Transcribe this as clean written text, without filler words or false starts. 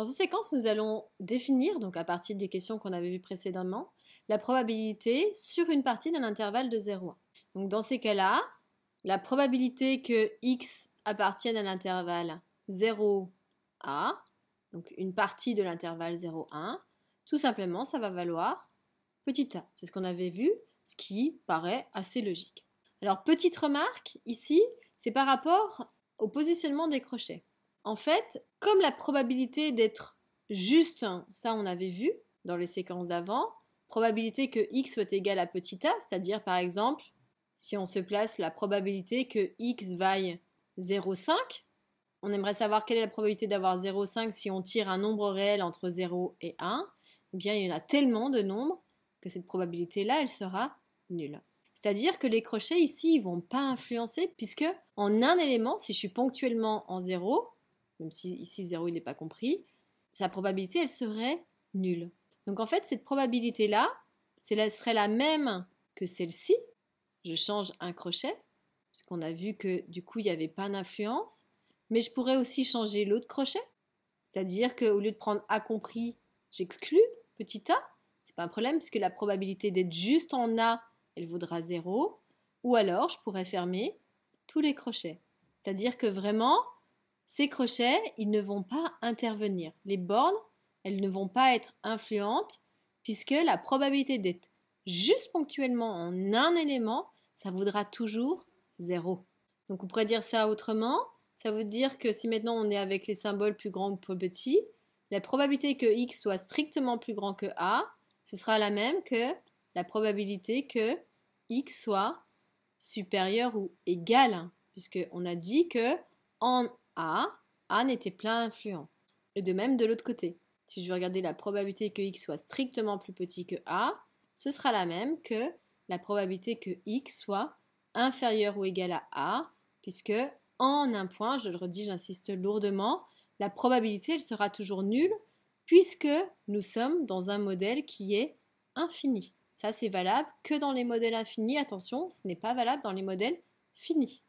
Dans cette séquence, nous allons définir, donc à partir des questions qu'on avait vues précédemment, la probabilité sur une partie d'un intervalle de 0 à 1. Donc dans ces cas-là, la probabilité que x appartienne à l'intervalle 0 à, donc une partie de l'intervalle 0 à 1, tout simplement, ça va valoir petit a. C'est ce qu'on avait vu, ce qui paraît assez logique. Alors, petite remarque, ici, c'est par rapport au positionnement des crochets. En fait, comme la probabilité d'être juste, ça on avait vu dans les séquences d'avant, probabilité que x soit égal à petit a, c'est-à-dire par exemple, si on se place la probabilité que x vaille 0,5, on aimerait savoir quelle est la probabilité d'avoir 0,5 si on tire un nombre réel entre 0 et 1, eh bien il y en a tellement de nombres que cette probabilité-là, elle sera nulle. C'est-à-dire que les crochets ici, ils ne vont pas influencer puisque en un élément, si je suis ponctuellement en 0, même si ici 0 il n'est pas compris, sa probabilité elle serait nulle. Donc en fait cette probabilité-là, serait la même que celle-ci. Je change un crochet, puisqu'on a vu que du coup il n'y avait pas d'influence, mais je pourrais aussi changer l'autre crochet, c'est-à-dire qu'au lieu de prendre a compris, j'exclus petit a, c'est pas un problème puisque la probabilité d'être juste en a, elle vaudra 0, ou alors je pourrais fermer tous les crochets. C'est-à-dire que vraiment, ces crochets, ils ne vont pas intervenir. Les bornes, elles ne vont pas être influentes puisque la probabilité d'être juste ponctuellement en un élément, ça vaudra toujours 0. Donc on pourrait dire ça autrement. Ça veut dire que si maintenant on est avec les symboles plus grands ou plus petits, la probabilité que x soit strictement plus grand que a, ce sera la même que la probabilité que x soit supérieur ou égal, puisqu'on a dit que en a n'était pas influent. Et de même de l'autre côté. Si je veux regarder la probabilité que x soit strictement plus petit que a, ce sera la même que la probabilité que x soit inférieur ou égal à a, puisque en un point, je le redis, j'insiste lourdement, la probabilité elle sera toujours nulle, puisque nous sommes dans un modèle qui est infini. Ça, c'est valable que dans les modèles infinis. Attention, ce n'est pas valable dans les modèles finis.